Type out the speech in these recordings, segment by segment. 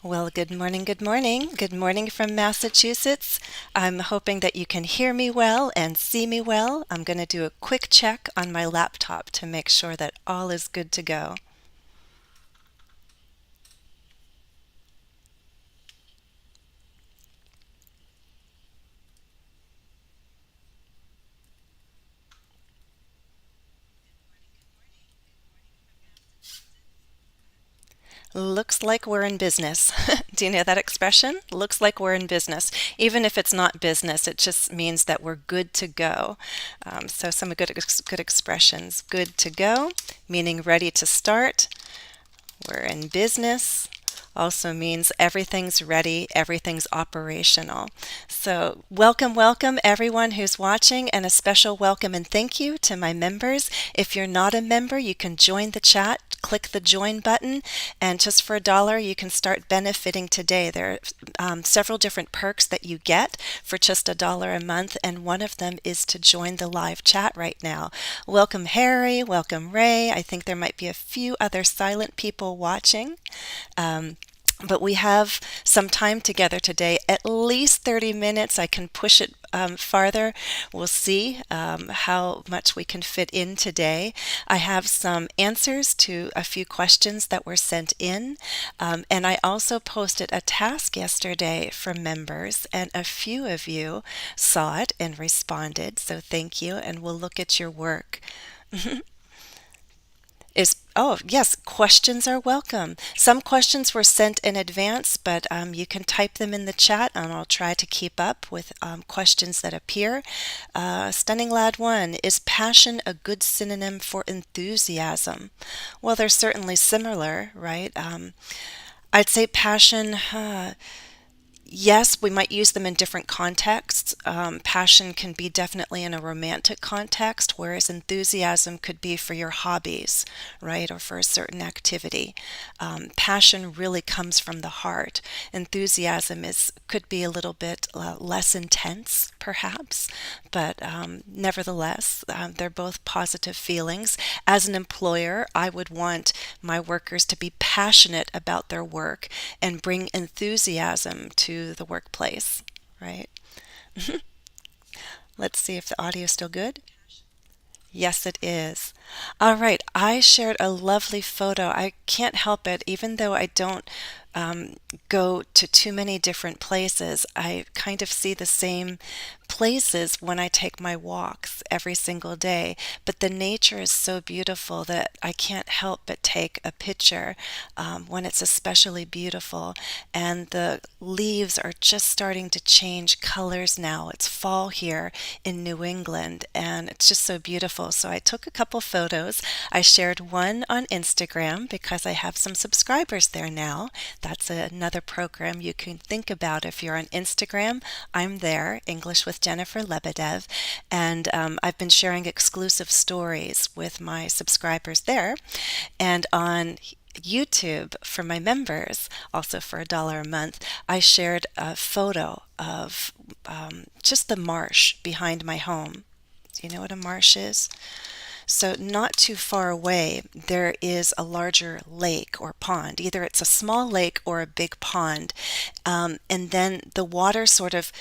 Well, good morning, good morning. Good morning from Massachusetts. I'm hoping that you can hear me well and see me well. I'm going to do a quick check on my laptop to make sure that all is good to go. Looks like we're in business. Do you know that expression? Looks like we're in business. Even if it's not business, it just means that we're good to go. So some good expressions. Good to go, meaning ready to start. We're in business also means everything's ready, everything's operational. So, welcome everyone who's watching, and a special welcome and thank you to my members. If you're not a member, you can join the chat. Click the join button, and just for $1, you can start benefiting today. There are several different perks that you get for just $1 a month, and one of them is to join the live chat right now. Welcome, Harry. Welcome, Ray. I think there might be a few other silent people watching. But we have some time together today, at least 30 minutes. I can push it farther. We'll see how much we can fit in today. I have some answers to a few questions that were sent in. And I also posted a task yesterday for members, and a few of you saw it and responded. So thank you, and we'll look at your work. Yes, questions are welcome. Some questions were sent in advance, but you can type them in the chat and I'll try to keep up with questions that appear. Stunning Lad 1, is passion a good synonym for enthusiasm? Well, they're certainly similar, right? I'd say passion. Yes, we might use them in different contexts. Passion can be definitely in a romantic context, whereas enthusiasm could be for your hobbies, right, or for a certain activity. Passion really comes from the heart. Enthusiasm could be a little bit less intense, perhaps, but nevertheless, they're both positive feelings. As an employer, I would want my workers to be passionate about their work and bring enthusiasm to the workplace, right? Let's see if the audio is still good. Yes, it is. All right, I shared a lovely photo. I can't help it, even though I don't go to too many different places. I kind of see the same places when I take my walks every single day, but the nature is so beautiful that I can't help but take a picture when it's especially beautiful. And the leaves are just starting to change colors now. It's fall here in New England, and it's just so beautiful. So I took a couple photos. I shared one on Instagram because I have some subscribers there now. That's another program you can think about if you're on Instagram. I'm there, English with Jennifer Lebedev, and I've been sharing exclusive stories with my subscribers there. And on YouTube for my members, also for $1 a month, I shared a photo of just the marsh behind my home. Do you know what a marsh is? So, not too far away, there is a larger lake or pond. Either it's a small lake or a big pond. And then the water sort of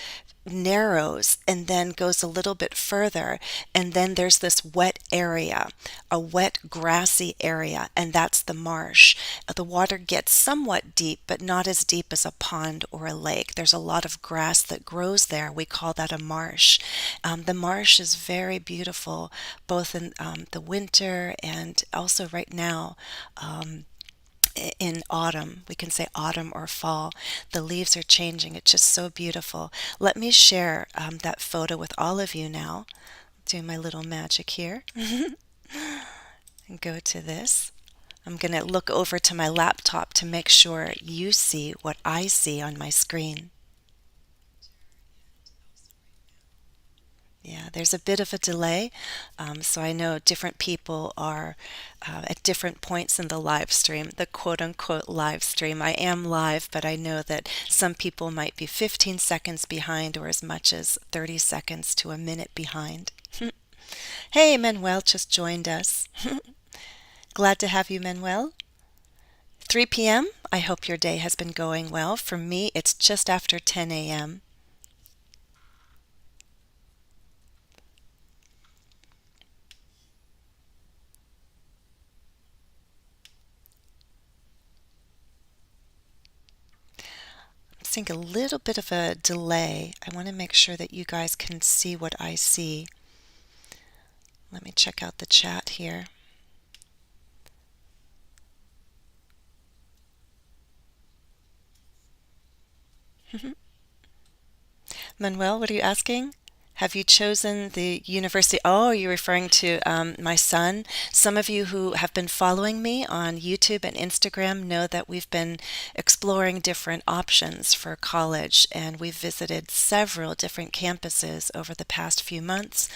narrows and then goes a little bit further. And then there's this wet area, a wet, grassy area, and that's the marsh. The water gets somewhat deep, but not as deep as a pond or a lake. There's a lot of grass that grows there. We call that a marsh. The marsh is very beautiful, both in the winter and also right now. In autumn, we can say autumn or fall. The leaves are changing. It's just so beautiful. Let me share that photo with all of you now. Do my little magic here and go to this. I'm going to look over to my laptop to make sure you see what I see on my screen. Yeah, there's a bit of a delay, so I know different people are at different points in the live stream, the quote unquote live stream. I am live, but I know that some people might be 15 seconds behind or as much as 30 seconds to a minute behind. Hey, Manuel just joined us. Glad to have you, Manuel. 3 p.m. I hope your day has been going well. For me, it's just after 10 a.m. I'm seeing a little bit of a delay. I want to make sure that you guys can see what I see. Let me check out the chat here. Manuel, what are you asking? Have you chosen the university? Oh, you're referring to my son. Some of you who have been following me on YouTube and Instagram know that we've been exploring different options for college, and we've visited several different campuses over the past few months,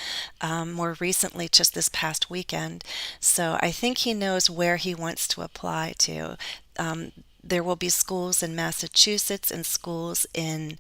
more recently, just this past weekend. So I think he knows where he wants to apply to. There will be schools in Massachusetts and schools in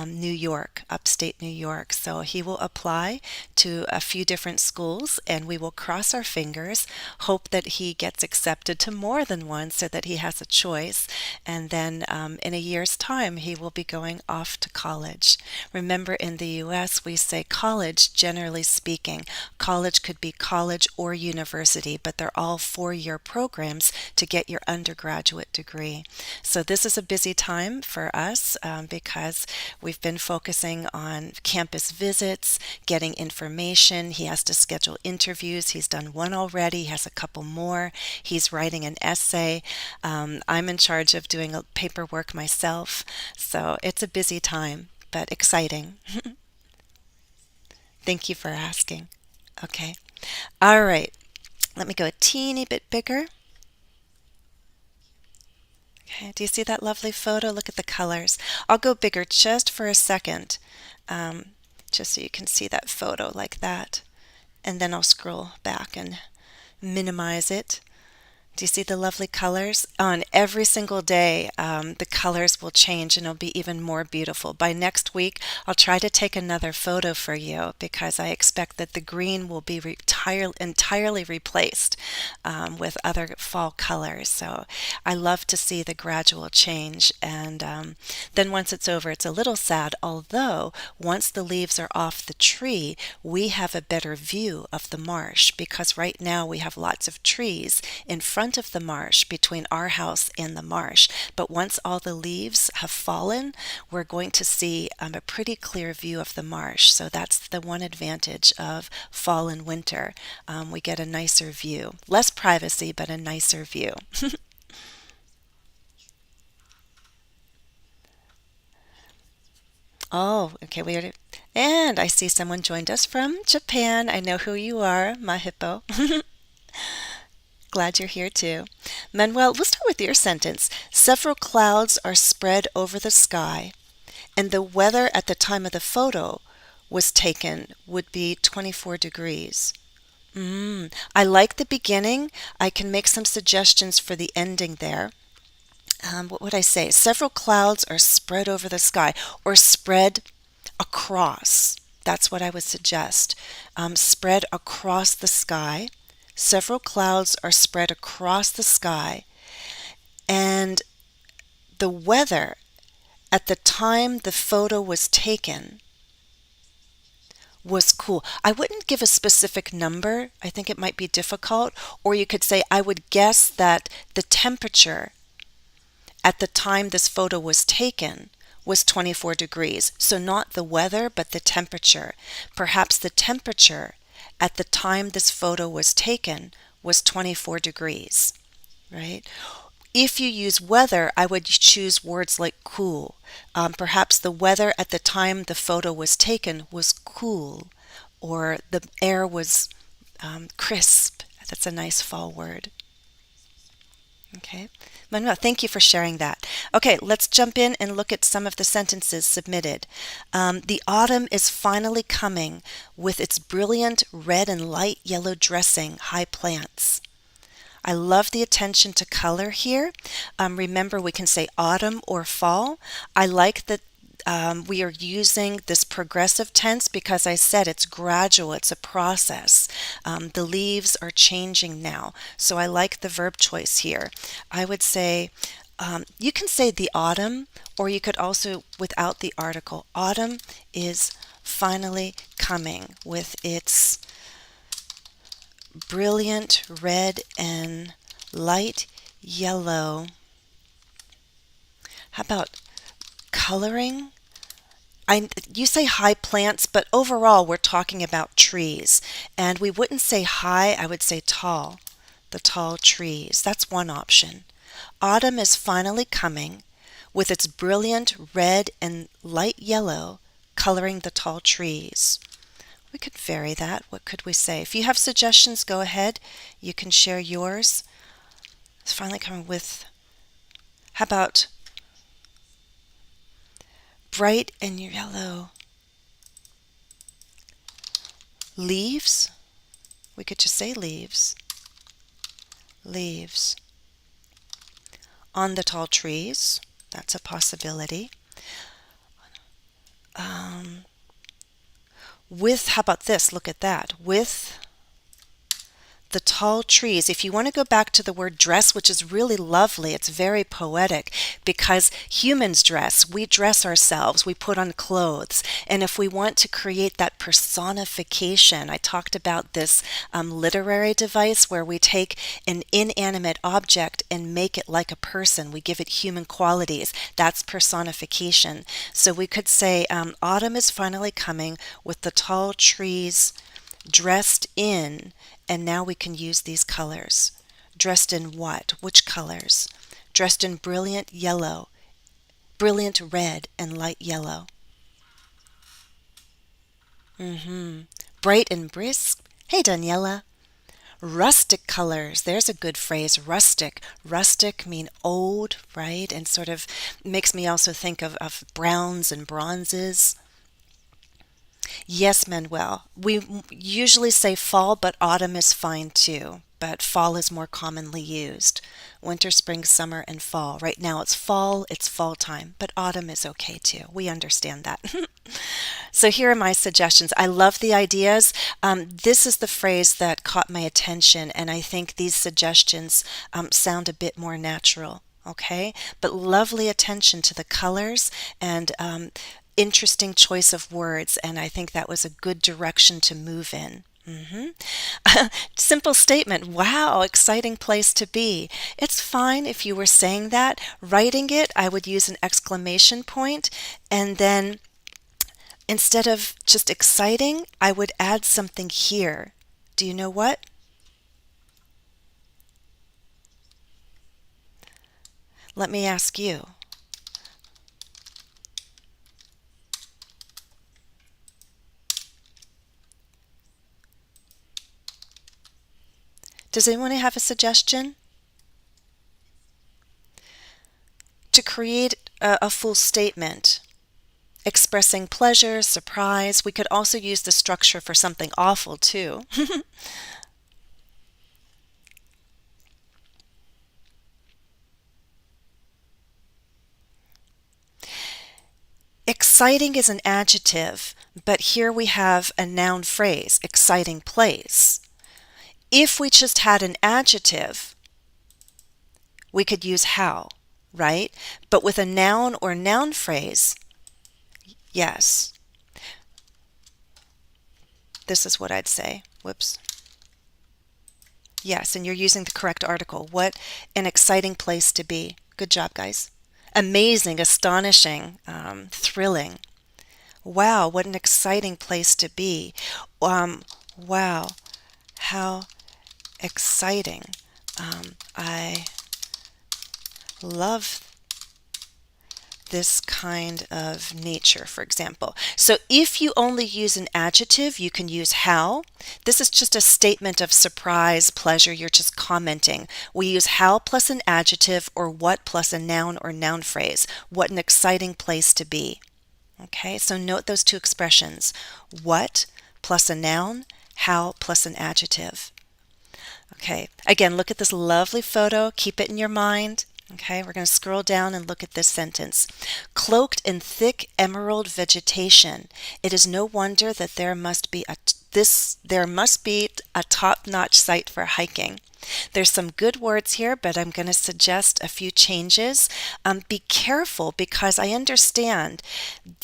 New York, upstate New York. So he will apply to a few different schools, and we will cross our fingers, hope that he gets accepted to more than one so that he has a choice. And then in a year's time, he will be going off to college. Remember, in the US, we say college, generally speaking. College could be college or university, but they're all 4-year programs to get your undergraduate degree. So this is a busy time for us because we've been focusing on campus visits, getting information. He has to schedule interviews. He's done one already. He has a couple more. He's writing an essay. I'm in charge of doing paperwork myself. So it's a busy time, but exciting. Thank you for asking. Okay. All right. Let me go a teeny bit bigger. Okay, do you see that lovely photo? Look at the colors. I'll go bigger just for a second, just so you can see that photo like that. And then I'll scroll back and minimize it. Do you see the lovely colors? On every single day, the colors will change and it'll be even more beautiful. By next week, I'll try to take another photo for you because I expect that the green will be entirely replaced with other fall colors. So I love to see the gradual change. And then once it's over, it's a little sad, although once the leaves are off the tree, we have a better view of the marsh because right now we have lots of trees in front of the marsh between our house and the marsh. But once all the leaves have fallen, we're going to see a pretty clear view of the marsh. So that's the one advantage of fall and winter. We get a nicer view. Less privacy, but a nicer view. Oh, okay. And I see someone joined us from Japan. I know who you are, my hippo. Glad you're here too. Manuel, we'll start with your sentence. Several clouds are spread over the sky, and the weather at the time of the photo was taken would be 24 degrees. I like the beginning. I can make some suggestions for the ending there. What would I say? Several clouds are spread over the sky or spread across. That's what I would suggest. Spread across the sky. Several clouds are spread across the sky, and the weather at the time the photo was taken was cool. I wouldn't give a specific number. I think it might be difficult. Or you could say, I would guess that the temperature at the time this photo was taken was 24 degrees. So not the weather, but the temperature. Perhaps the temperature at the time this photo was taken was 24 degrees, right? If you use weather, I would choose words like cool. Perhaps the weather at the time the photo was taken was cool, or the air was crisp. That's a nice fall word. Okay. Manuel, thank you for sharing that. Okay, let's jump in and look at some of the sentences submitted. The autumn is finally coming with its brilliant red and light yellow dressing, high plants. I love the attention to color here. Remember, we can say autumn or fall. I like that We are using this progressive tense because I said it's gradual, it's a process. The leaves are changing now, so I like the verb choice here. I would say, you can say the autumn, or you could also, without the article, autumn is finally coming with its brilliant red and light yellow. How about coloring? You say high plants, but overall we're talking about trees. And we wouldn't say high, I would say tall. The tall trees. That's one option. Autumn is finally coming with its brilliant red and light yellow coloring the tall trees. We could vary that. What could we say? If you have suggestions, go ahead. You can share yours. It's finally coming with, how about bright and yellow leaves? We could just say leaves. Leaves. On the tall trees. That's a possibility. With, how about this? Look at that. With the tall trees. If you want to go back to the word dress, which is really lovely, it's very poetic because humans dress. We dress ourselves. We put on clothes. And if we want to create that personification, I talked about this literary device where we take an inanimate object and make it like a person. We give it human qualities. That's personification. So we could say, autumn is finally coming with the tall trees dressed in, and now we can use these colors. Dressed in what? Which colors? Dressed in brilliant yellow, brilliant red and light yellow. Bright and brisk. Hey, Daniela. Rustic colors. There's a good phrase, rustic. Rustic mean old, right? And sort of makes me also think of browns and bronzes. Yes, Manuel. We usually say fall, but autumn is fine too. But fall is more commonly used. Winter, spring, summer, and fall. Right now it's fall time, but autumn is okay too. We understand that. So here are my suggestions. I love the ideas. This is the phrase that caught my attention, and I think these suggestions sound a bit more natural. Okay, but lovely attention to the colors and interesting choice of words, and I think that was a good direction to move in. Simple statement. Wow, exciting place to be. It's fine if you were saying that. Writing it, I would use an exclamation point, and then instead of just exciting, I would add something here. Do you know what? Let me ask you. Does anyone have a suggestion? To create a full statement, expressing pleasure, surprise. We could also use the structure for something awful too. Exciting is an adjective, but here we have a noun phrase, exciting place. If we just had an adjective, we could use how, right? But with a noun or noun phrase, yes. This is what I'd say. Whoops. Yes, and you're using the correct article. What an exciting place to be. Good job, guys. Amazing, astonishing, thrilling. Wow, what an exciting place to be. Wow, how exciting. I love this kind of nature, for example. So if you only use an adjective, you can use how. This is just a statement of surprise, pleasure. You're just commenting. We use how plus an adjective or what plus a noun or noun phrase. What an exciting place to be. Okay, so note those two expressions. What plus a noun, how plus an adjective. Okay, again, look at this lovely photo. Keep it in your mind. Okay, we're going to scroll down and look at this sentence. Cloaked in thick emerald vegetation, it is no wonder that there must be a top-notch site for hiking. There's some good words here, but I'm going to suggest a few changes. Be careful because I understand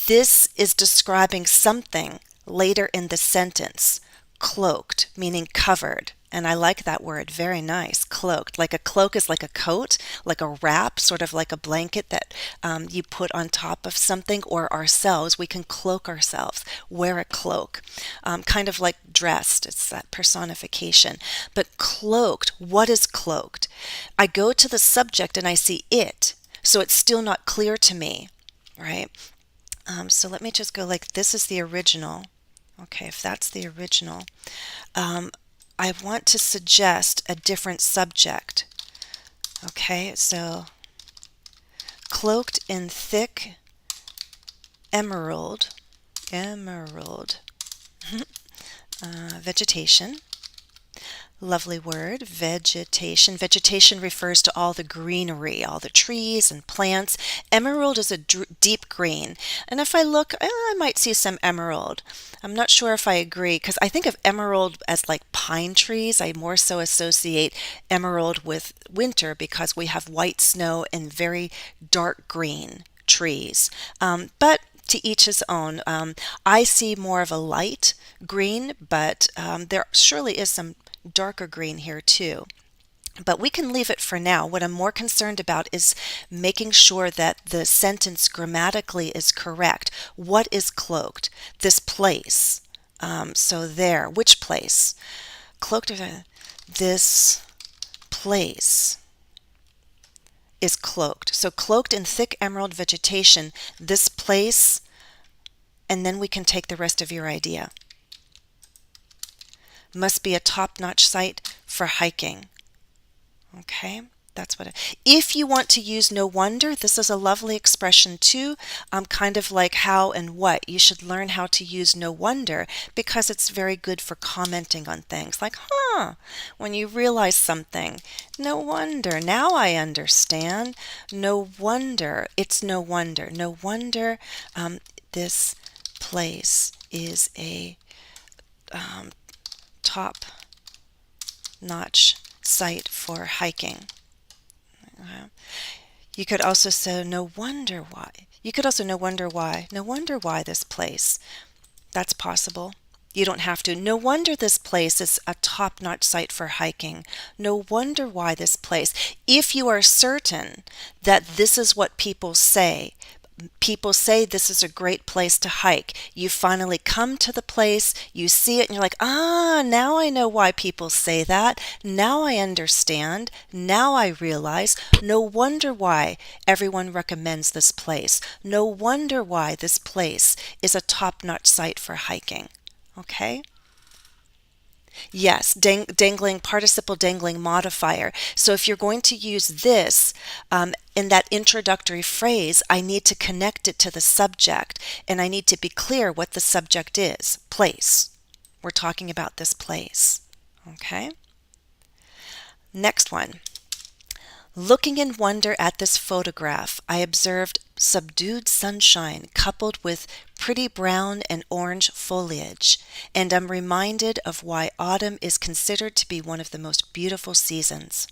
this is describing something later in the sentence. Cloaked, meaning covered. And I like that word. Very nice. Cloaked. Like a cloak is like a coat, like a wrap, sort of like a blanket that you put on top of something, or ourselves. We can cloak ourselves, wear a cloak. Kind of like dressed. It's that personification. But cloaked, what is cloaked? I go to the subject and I see it, so it's still not clear to me, right? So let me just go like this is the original. Okay, if that's the original, I want to suggest a different subject. Okay, so cloaked in thick emerald vegetation. Lovely word, vegetation. Vegetation refers to all the greenery, all the trees and plants. Emerald is a deep green. And if I look, I might see some emerald. I'm not sure if I agree because I think of emerald as like pine trees. I more so associate emerald with winter because we have white snow and very dark green trees. But to each his own. I see more of a light green, but there surely is some darker green here too. But we can leave it for now. What I'm more concerned about is making sure that the sentence grammatically is correct. What is cloaked? This place. So there, which place? Cloaked, this place is cloaked. So cloaked in thick emerald vegetation, this place, and then we can take the rest of your idea. Must be a top-notch site for hiking. Okay, that's what if you want to use no wonder, this is a lovely expression too, kind of like how and what. You should learn how to use no wonder because it's very good for commenting on things like, when you realize something, no wonder, now I understand. No wonder, it's no wonder. No wonder this place is a top-notch site for hiking. You could also say no wonder why. You could also no wonder why. No wonder why this place. That's possible. You don't have to. No wonder this place is a top-notch site for hiking. No wonder why this place. If you are certain that this is what people say this is a great place to hike. You finally come to the place, you see it, and you're like, now I know why people say that. Now I understand. Now I realize. No wonder why everyone recommends this place. No wonder why this place is a top-notch site for hiking. Okay? Yes, dangling, participle dangling modifier. So if you're going to use this in that introductory phrase, I need to connect it to the subject, and I need to be clear what the subject is. Place. We're talking about this place. Okay? Next one. Looking in wonder at this photograph, I observed subdued sunshine coupled with pretty brown and orange foliage, and I'm reminded of why autumn is considered to be one of the most beautiful seasons.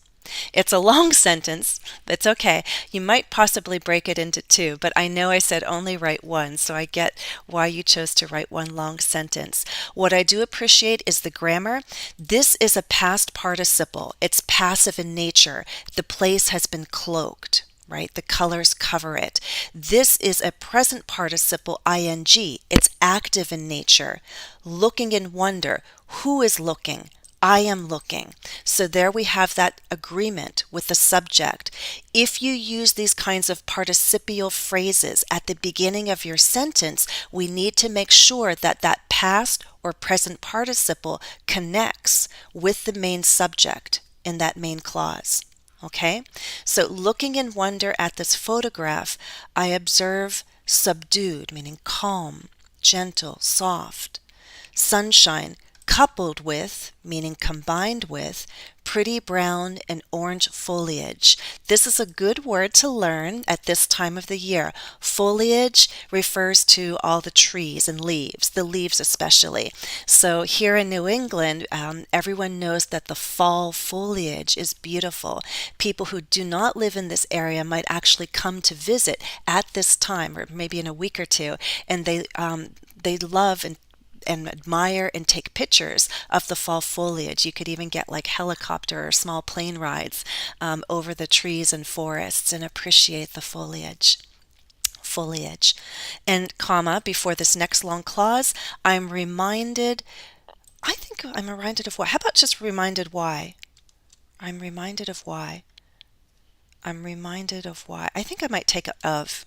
It's a long sentence. It's okay. You might possibly break it into two, but I know I said only write one, so I get why you chose to write one long sentence. What I do appreciate is the grammar. This is a past participle. It's passive in nature. The place has been cloaked, right? The colors cover it. This is a present participle ing. It's active in nature. Looking in wonder. Who is looking? I am looking. So there we have that agreement with the subject. If you use these kinds of participial phrases at the beginning of your sentence, we need to make sure that that past or present participle connects with the main subject in that main clause. Okay? So looking in wonder at this photograph, I observe subdued, meaning calm, gentle, soft. Sunshine, coupled with, meaning combined with, pretty brown and orange foliage. This is a good word to learn at this time of the year. Foliage refers to all the trees and leaves, the leaves especially. So here in New England, everyone knows that the fall foliage is beautiful. People who do not live in this area might actually come to visit at this time, or maybe in a week or two, and they love and admire and take pictures of the fall foliage. You could even get like helicopter or small plane rides over the trees and forests and appreciate the foliage. And comma, before this next long clause, I'm reminded, I think I'm reminded of what? How about just reminded why? I'm reminded of why. I'm reminded of why. I think I might take a of.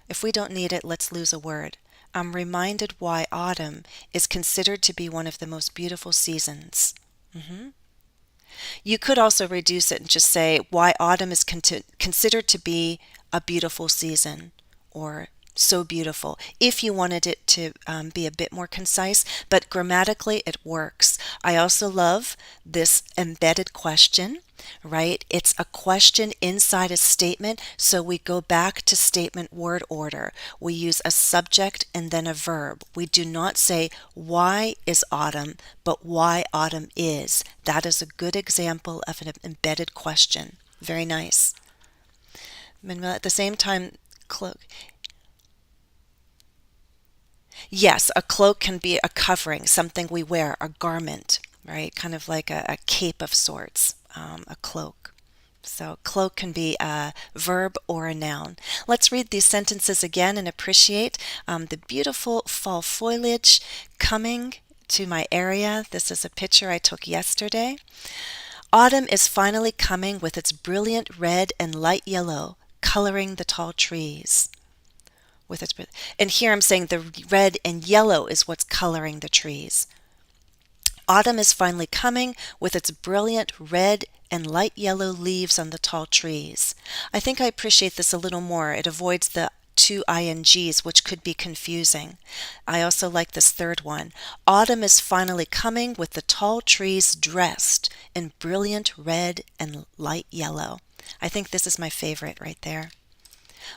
If we don't need it, let's lose a word. I'm reminded why autumn is considered to be one of the most beautiful seasons. You could also reduce it and just say why autumn is considered to be a beautiful season, or so beautiful, if you wanted it to be a bit more concise, but grammatically it works. I also love this embedded question, right? It's a question inside a statement, so we go back to statement word order. We use a subject and then a verb. We do not say why is autumn, but why autumn is. That is a good example of an embedded question. Very nice. And at the same time, cloak. Yes, a cloak can be a covering, something we wear, a garment, right? Kind of like a cape of sorts, a cloak. So cloak can be a verb or a noun. Let's read these sentences again and appreciate the beautiful fall foliage coming to my area. This is a picture I took yesterday. Autumn is finally coming with its brilliant red and light yellow coloring the tall trees. And here I'm saying the red and yellow is what's coloring the trees. Autumn is finally coming with its brilliant red and light yellow leaves on the tall trees. I think I appreciate this a little more. It avoids the two INGs, which could be confusing. I also like this third one. Autumn is finally coming with the tall trees dressed in brilliant red and light yellow. I think this is my favorite right there.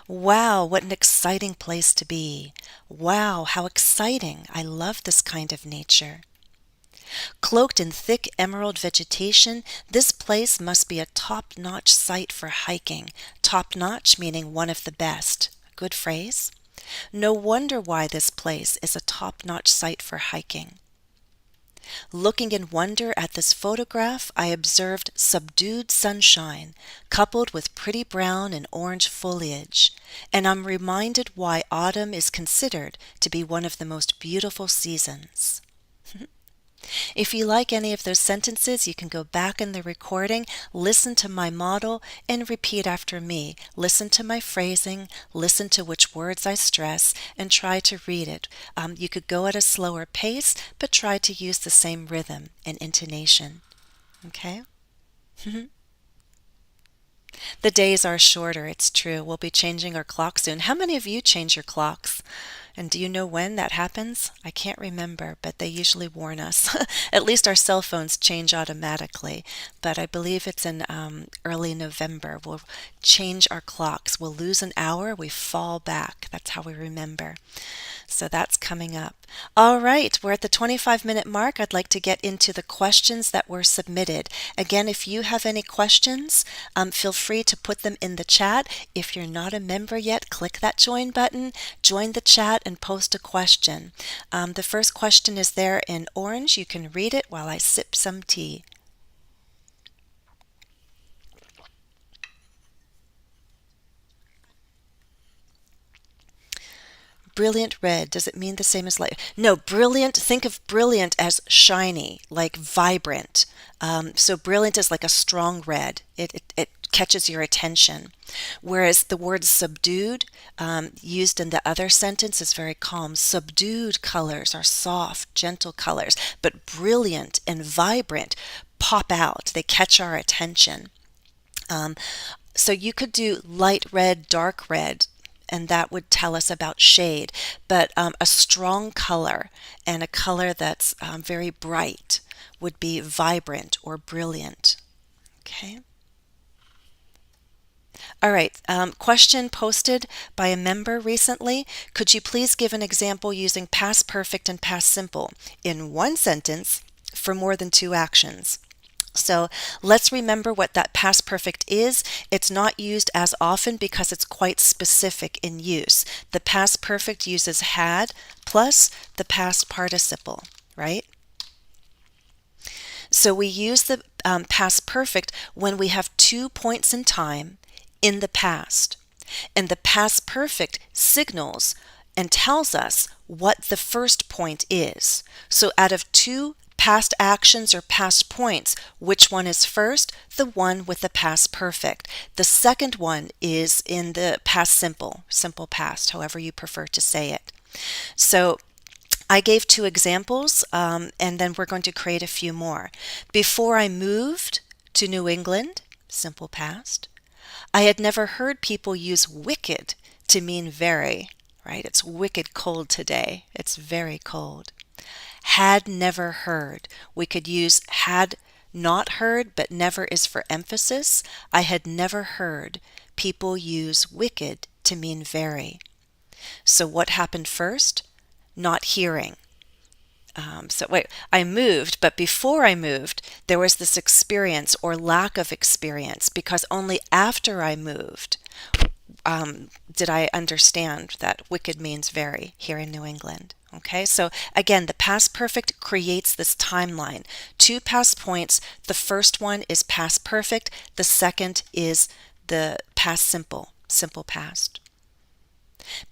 Wow, what an exciting place to be. Wow, how exciting. I love this kind of nature. Cloaked in thick emerald vegetation, this place must be a top-notch site for hiking. Top-notch meaning one of the best. Good phrase. No wonder why this place is a top-notch site for hiking. Looking in wonder at this photograph, I observed subdued sunshine coupled with pretty brown and orange foliage, and I'm reminded why autumn is considered to be one of the most beautiful seasons. If you like any of those sentences, you can go back in the recording, listen to my model, and repeat after me. Listen to my phrasing, listen to which words I stress, and try to read it. You could go at a slower pace, but try to use the same rhythm and intonation. Okay? The days are shorter, it's true. We'll be changing our clock soon. How many of you change your clocks? And do you know when that happens? I can't remember, but they usually warn us. At least our cell phones change automatically, but I believe it's in early November. We'll change our clocks. We'll lose an hour, we fall back. That's how we remember. So that's coming up. All right, we're at the 25-minute mark. I'd like to get into the questions that were submitted. Again, if you have any questions, feel free to put them in the chat. If you're not a member yet, click that join button, join the chat, and post a question. The first question is there in orange. You can read it while I sip some tea. Brilliant red, does it mean the same as light? No, brilliant, think of brilliant as shiny, like vibrant. So brilliant is like a strong red. It catches your attention. Whereas the word subdued, used in the other sentence, is very calm. Subdued colors are soft, gentle colors, but brilliant and vibrant pop out. They catch our attention. So you could do light red, dark red, and that would tell us about shade. But a strong color and a color that's very bright would be vibrant or brilliant. Okay. All right, question posted by a member recently. Could you please give an example using past perfect and past simple in one sentence for more than two actions? So let's remember what that past perfect is. It's not used as often because it's quite specific in use. The past perfect uses had plus the past participle, right? So we use the past perfect when we have 2 points in time in the past. And the past perfect signals and tells us what the first point is. So out of two past actions or past points, which one is first? The one with the past perfect. The second one is in the past simple, simple past, however you prefer to say it. So I gave two examples, and then we're going to create a few more. Before I moved to New England, simple past, I had never heard people use wicked to mean very, right? It's wicked cold today. It's very cold. Had never heard. We could use had not heard, but never is for emphasis. I had never heard people use wicked to mean very. So what happened first? Not hearing. I moved, but before I moved, there was this experience or lack of experience because only after I moved did I understand that wicked means very here in New England. Okay, so again, the past perfect creates this timeline. Two past points. The first one is past perfect. The second is the past simple, simple past.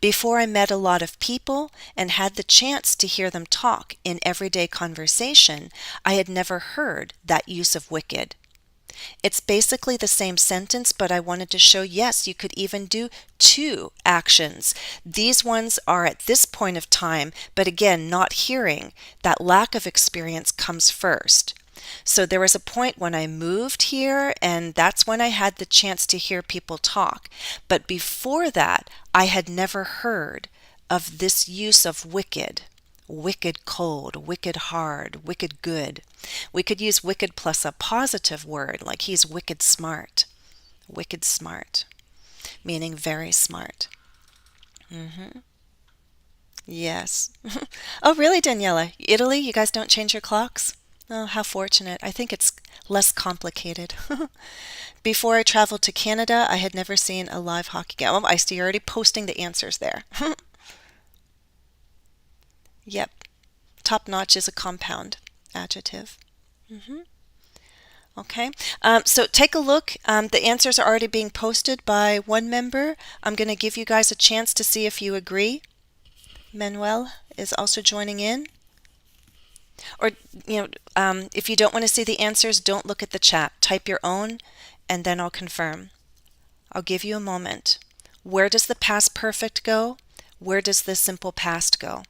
Before I met a lot of people and had the chance to hear them talk in everyday conversation, I had never heard that use of wicked. It's basically the same sentence, but I wanted to show, yes, you could even do two actions. These ones are at this point of time, but again, not hearing. That lack of experience comes first. So there was a point when I moved here, and that's when I had the chance to hear people talk. But before that, I had never heard of this use of wicked. Wicked cold, wicked hard, wicked good. We could use wicked plus a positive word, like he's wicked smart, meaning very smart. Yes. Oh, really, Daniela? Italy, you guys don't change your clocks? Oh, how fortunate. I think it's less complicated. Before I traveled to Canada, I had never seen a live hockey game. Oh, I see you're already posting the answers there. Yep. Top notch is a compound adjective. Okay, so take a look. The answers are already being posted by one member. I'm going to give you guys a chance to see if you agree. Manuel is also joining in. Or, if you don't want to see the answers, don't look at the chat. Type your own, and then I'll confirm. I'll give you a moment. Where does the past perfect go? Where does the simple past go?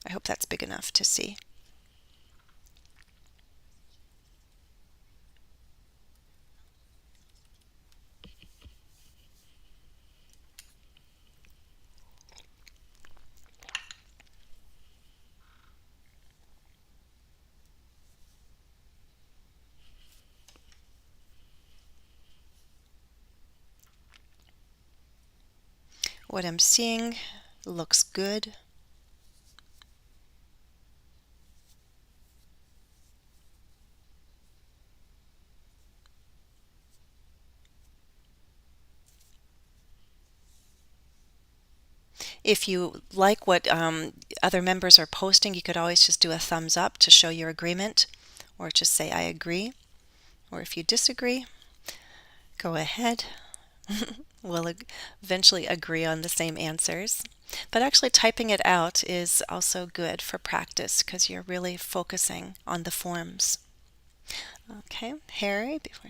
I hope that's big enough to see. What I'm seeing looks good. If you like what other members are posting, you could always just do a thumbs up to show your agreement, or just say I agree. Or if you disagree, go ahead. We'll eventually agree on the same answers. But actually typing it out is also good for practice because you're really focusing on the forms. Okay, Harry, before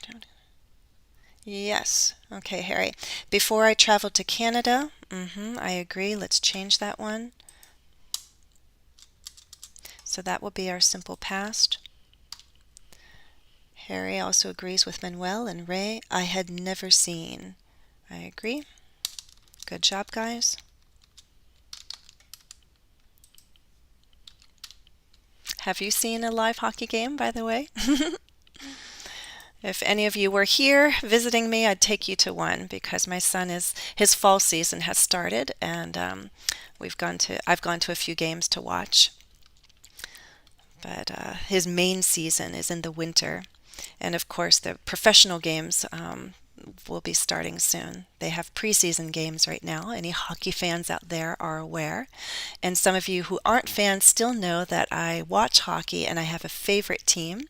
yes. Okay, Harry. Before I traveled to Canada, I agree. Let's change that one. So that will be our simple past. Harry also agrees with Manuel and Ray. I had never seen. I agree. Good job, guys. Have you seen a live hockey game, by the way? If any of you were here visiting me, I'd take you to one because my son his fall season has started, and I've gone to a few games to watch. But his main season is in the winter, and of course the professional games will be starting soon. They have preseason games right now. Any hockey fans out there are aware. And some of you who aren't fans still know that I watch hockey and I have a favorite team.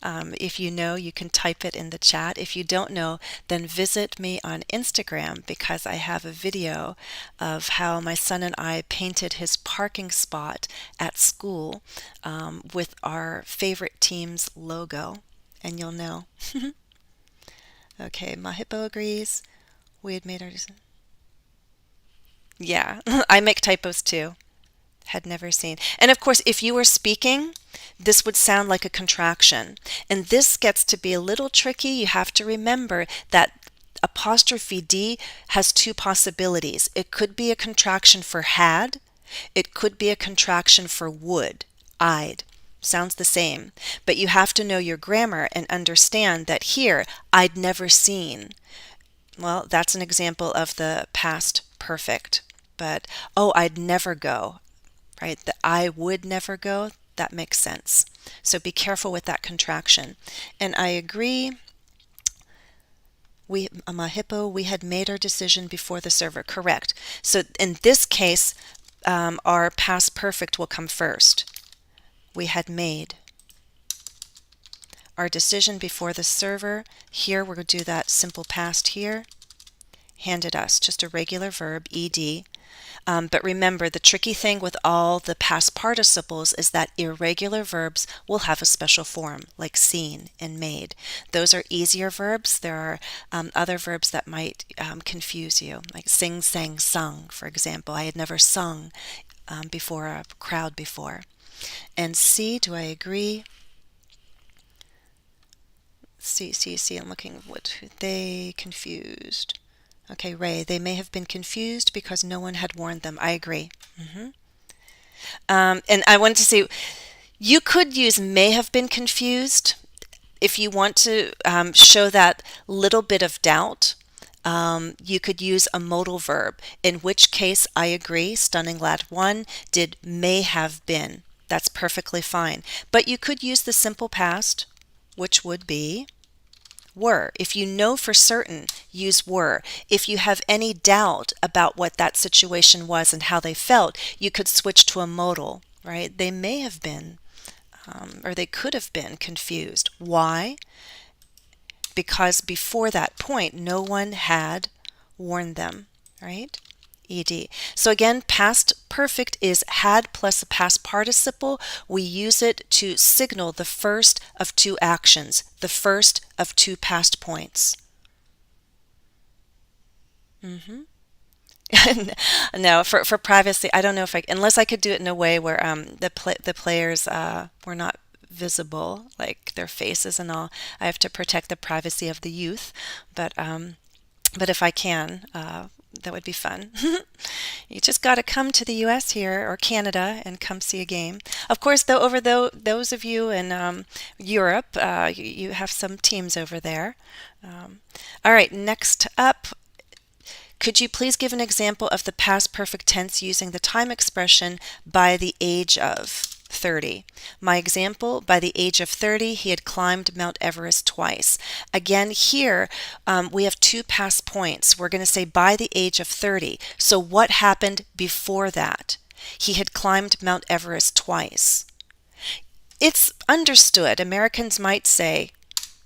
If you know, you can type it in the chat. If you don't know, then visit me on Instagram because I have a video of how my son and I painted his parking spot at school with our favorite team's logo, and you'll know. Okay, Mahippo agrees. We had made our decision. Yeah, I make typos too. Had never seen. And of course, if you were speaking, this would sound like a contraction. And this gets to be a little tricky. You have to remember that apostrophe D has two possibilities. It could be a contraction for had. It could be a contraction for would, I'd. Sounds the same, but you have to know your grammar and understand that here, I'd never seen. Well, that's an example of the past perfect. But, oh, I'd never go, right? The I would never go, that makes sense. So be careful with that contraction. And I agree, Mahippo, we had made our decision before the server. Correct. So in this case, our past perfect will come first. We had made our decision before the server. Here we're going to do that simple past here. Handed us, just a regular verb, ed. But remember, the tricky thing with all the past participles is that irregular verbs will have a special form, like seen and made. Those are easier verbs. There are other verbs that might confuse you, like sing, sang, sung, for example. I had never sung before a crowd before. And C, do I agree? C, I'm looking what they confused. Okay, Ray, they may have been confused because no one had warned them. I agree. And I wanted to say, you could use may have been confused if you want to show that little bit of doubt. You could use a modal verb, in which case I agree, Stunning Lad 1 did may have been. That's perfectly fine. But you could use the simple past, which would be were. If you know for certain, use were. If you have any doubt about what that situation was and how they felt, you could switch to a modal, right? They may have been, or they could have been confused. Why? Because before that point, no one had warned them, right? ed. So again, past perfect is had plus a past participle. We use it to signal the first of two actions, the first of two past points. No, for privacy, I don't know if unless I could do it in a way where the players were not visible, like their faces and all. I have to protect the privacy of the youth, but if I can, that would be fun. You just got to come to the U.S. here or Canada and come see a game. Of course, those of you in Europe, you have some teams over there. All right, next up, could you please give an example of the past perfect tense using the time expression by the age of 30? My example, by the age of 30, he had climbed Mount Everest twice. Again, here we have two past points. We're going to say by the age of 30. So what happened before that? He had climbed Mount Everest twice. It's understood. Americans might say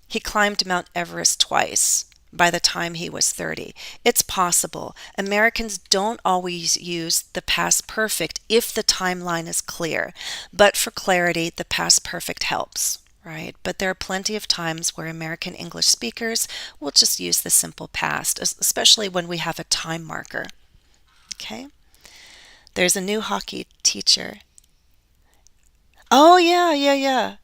he climbed Mount Everest twice by the time he was 30. It's possible. Americans don't always use the past perfect if the timeline is clear, but for clarity, the past perfect helps, right? But there are plenty of times where American English speakers will just use the simple past, especially when we have a time marker. Okay? There's a new hockey teacher. Oh, yeah.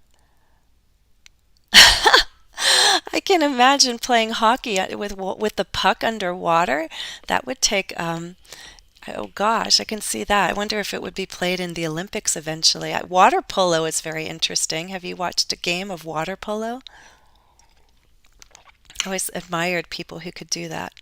can imagine playing hockey with the puck underwater. That would take oh gosh, I can see that. I wonder if it would be played in the Olympics eventually. Water polo is very interesting. Have you watched a game of water polo? I always admired people who could do that.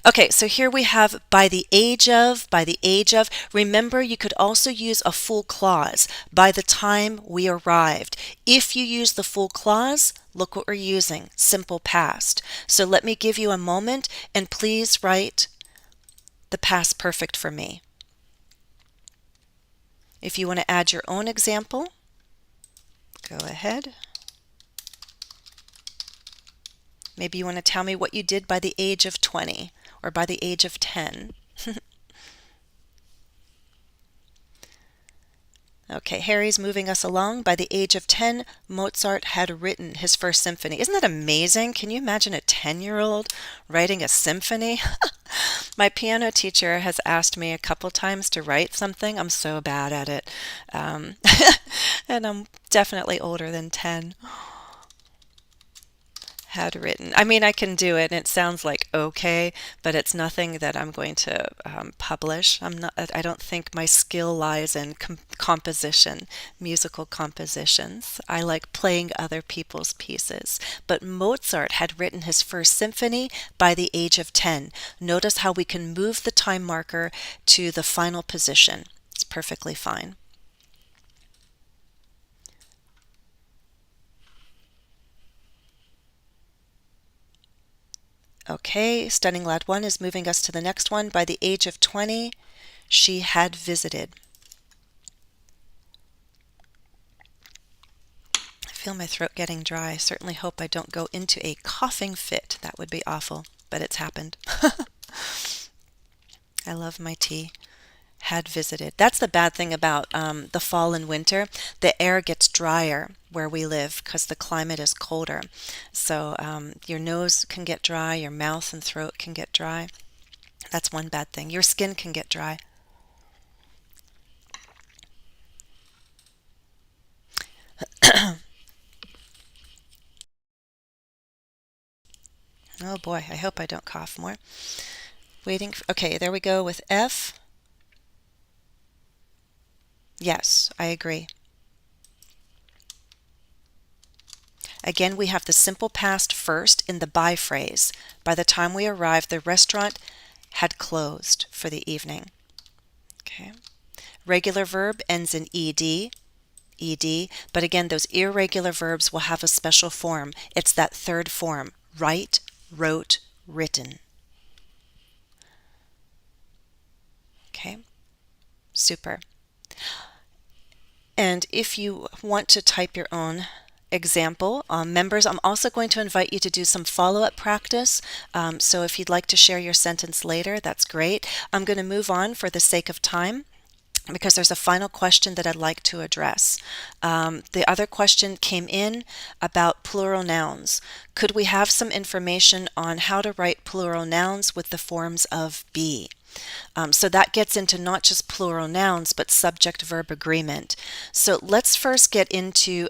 Okay, so here we have by the age of, by the age of. Remember, you could also use a full clause, by the time we arrived. If you use the full clause, look what we're using, simple past. So let me give you a moment and please write the past perfect for me. If you want to add your own example, go ahead. Maybe you want to tell me what you did by the age of 20 or by the age of 10. Okay, Harry's moving us along. By the age of 10, Mozart had written his first symphony. Isn't that amazing? Can you imagine a 10-year-old writing a symphony? My piano teacher has asked me a couple times to write something. I'm so bad at it. And I'm definitely older than 10. Had written. I mean, I can do it, and it sounds like okay, but it's nothing that I'm going to publish. I'm not. I don't think my skill lies in composition, musical compositions. I like playing other people's pieces. But Mozart had written his first symphony by the age of 10. Notice how we can move the time marker to the final position. It's perfectly fine. Okay, Stunning Lad 1 is moving us to the next one. By the age of 20, she had visited. I feel my throat getting dry. I certainly hope I don't go into a coughing fit. That would be awful, but it's happened. I love my tea. Had visited. That's the bad thing about the fall and winter. The air gets drier where we live because the climate is colder. So your nose can get dry, your mouth and throat can get dry. That's one bad thing. Your skin can get dry. Oh boy, I hope I don't cough more. Waiting. Okay, there we go with F. Yes, I agree. Again, we have the simple past first in the by phrase. By the time we arrived, the restaurant had closed for the evening. Okay. Regular verb ends in ed, but again, those irregular verbs will have a special form. It's that third form, write, wrote, written. Okay, super. And if you want to type your own example, members, I'm also going to invite you to do some follow-up practice. So if you'd like to share your sentence later, that's great. I'm going to move on for the sake of time, because there's a final question that I'd like to address. The other question came in about plural nouns. Could we have some information on how to write plural nouns with the forms of be? So that gets into not just plural nouns, but subject-verb agreement. So let's first get into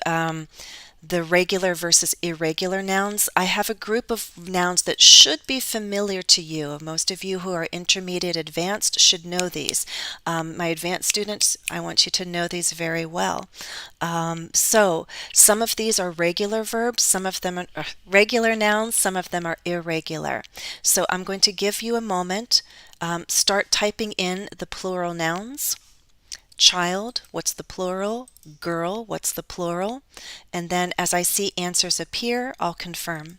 the regular versus irregular nouns. I have a group of nouns that should be familiar to you. Most of you who are intermediate advanced should know these. My advanced students, I want you to know these very well. So some of these are regular verbs, some of them are regular nouns, some of them are irregular. So I'm going to give you a moment. Start typing in the plural nouns. Child, what's the plural? Girl, what's the plural? And then as I see answers appear, I'll confirm.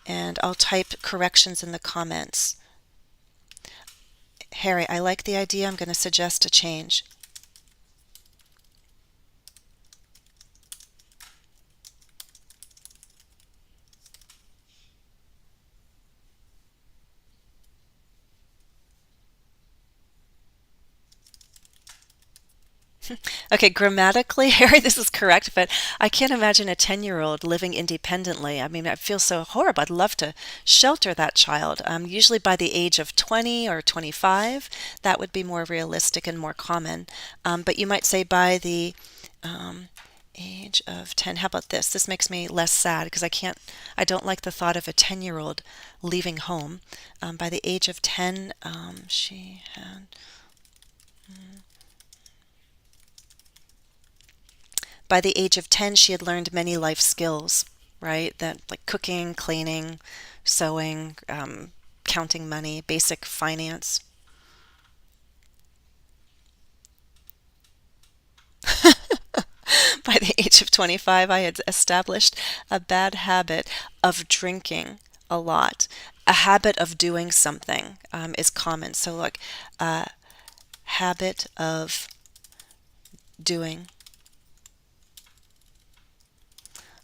And I'll type corrections in the comments. Harry, I like the idea. I'm going to suggest a change. Okay, grammatically, Harry, this is correct, but I can't imagine a 10-year-old living independently. I mean, I feel so horrible. I'd love to shelter that child. Usually by the age of 20 or 25, that would be more realistic and more common. But you might say by the um, age of 10. How about this? This makes me less sad because I don't like the thought of a 10-year-old leaving home. By the age of 10, she had. By the age of 10, she had learned many life skills, right? That like cooking, cleaning, sewing, counting money, basic finance. By the age of 25, I had established a bad habit of drinking a lot. A habit of doing something is common. So, look, a habit of doing.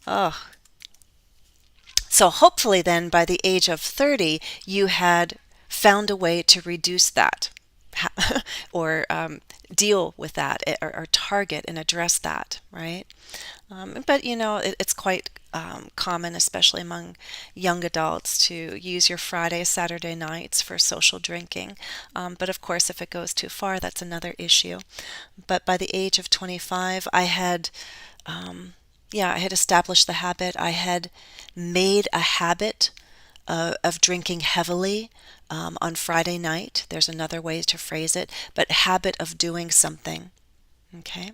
Oh, so hopefully, then by the age of 30, you had found a way to reduce that or deal with that or target and address that, right? But it's quite common, especially among young adults, to use your Friday, Saturday nights for social drinking. But of course, if it goes too far, that's another issue. But by the age of 25, um, I had established the habit. I had made a habit of drinking heavily on Friday night. There's another way to phrase it, but habit of doing something. Okay.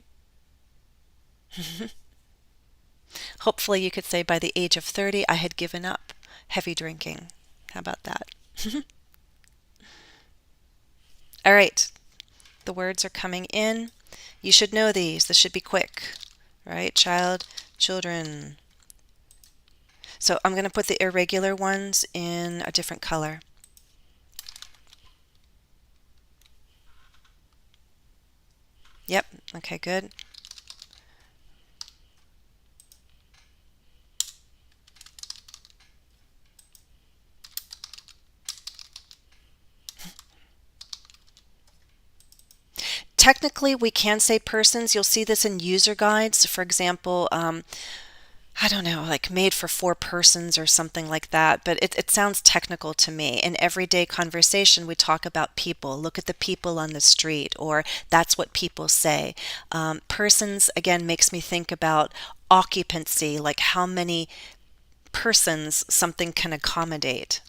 Hopefully, you could say by the age of 30, I had given up heavy drinking. How about that? All right, the words are coming in. You should know these. This should be quick, right? Child, children. So I'm going to put the irregular ones in a different color. Yep, okay, good. Technically, we can say persons. You'll see this in user guides. For example, I don't know, like made for four persons or something like that, but it sounds technical to me. In everyday conversation, we talk about people. Look at the people on the street, or that's what people say. Persons, again, makes me think about occupancy, like how many persons something can accommodate.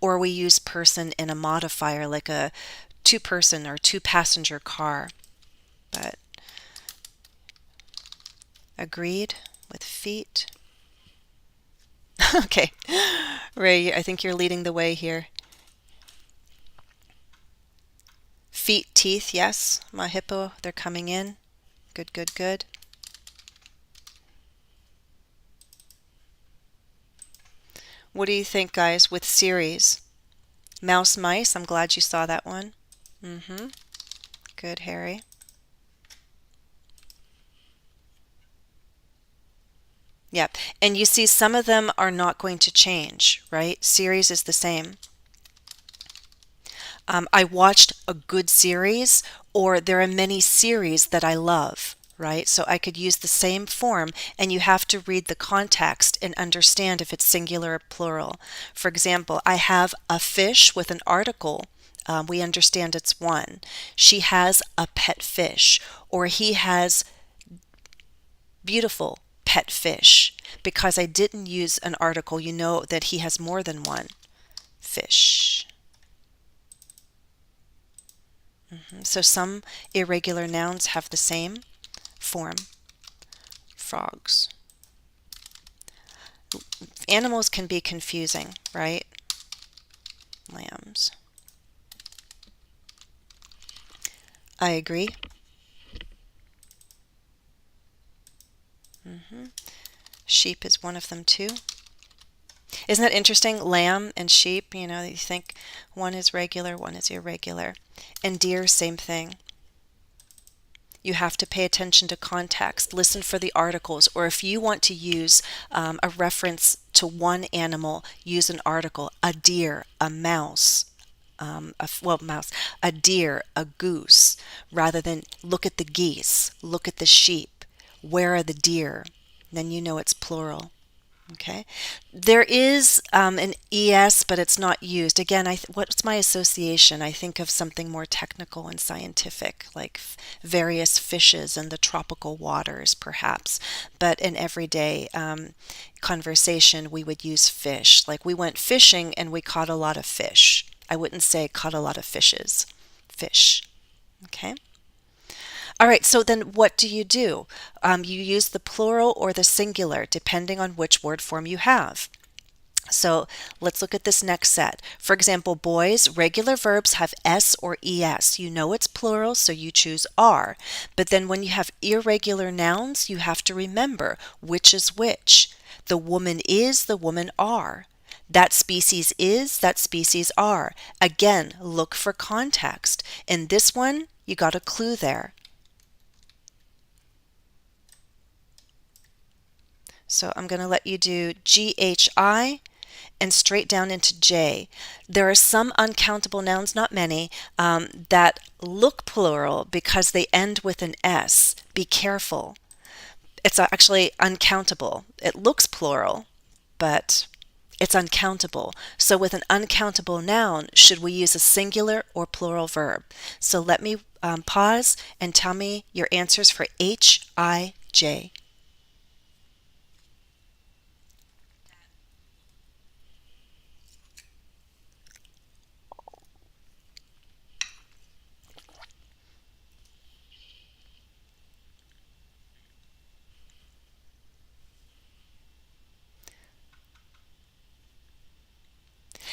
Or we use person in a modifier, like a two-person or two-passenger car. But agreed with feet. Okay, Ray, I think you're leading the way here. Feet, teeth, yes. My hippo, they're coming in. Good, good, good. What do you think, guys, with series? Mouse, mice, I'm glad you saw that one. Mm-hmm. Good, Harry. Yep. And you see some of them are not going to change, right? Series is the same. I watched a good series, or there are many series that I love, right? So I could use the same form, and you have to read the context and understand if it's singular or plural. For example, I have a fish with an article. We understand it's one. She has a pet fish, or he has beautiful pet fish. Because I didn't use an article, you know that he has more than one fish. So some irregular nouns have the same form. Frogs. Animals can be confusing, right? Lambs. I agree. Sheep is one of them too. Isn't that interesting? Lamb and sheep, you think one is regular, one is irregular. And deer, same thing. You have to pay attention to context, listen for the articles, or if you want to use a reference to one animal, use an article, a deer, a mouse, mouse, a deer, a goose, rather than look at the geese, look at the sheep, where are the deer? Then you know it's plural. Okay. There is an ES, but it's not used. Again, what's my association? I think of something more technical and scientific, like various fishes in the tropical waters, perhaps. But in everyday conversation, we would use fish. Like we went fishing and we caught a lot of fish. I wouldn't say caught a lot of fishes. Fish. Okay. All right, so then what do? You use the plural or the singular, depending on which word form you have. So let's look at this next set. For example, boys, regular verbs have S or ES. You know it's plural, so you choose R. But then when you have irregular nouns, you have to remember which is which. The woman is, the woman are. That species is, that species are. Again, look for context. In this one, you got a clue there. So I'm going to let you do GHI and straight down into J. There are some uncountable nouns, not many, that look plural because they end with an S. Be careful. It's actually uncountable. It looks plural, but it's uncountable. So with an uncountable noun, should we use a singular or plural verb? So let me pause and tell me your answers for HIJ.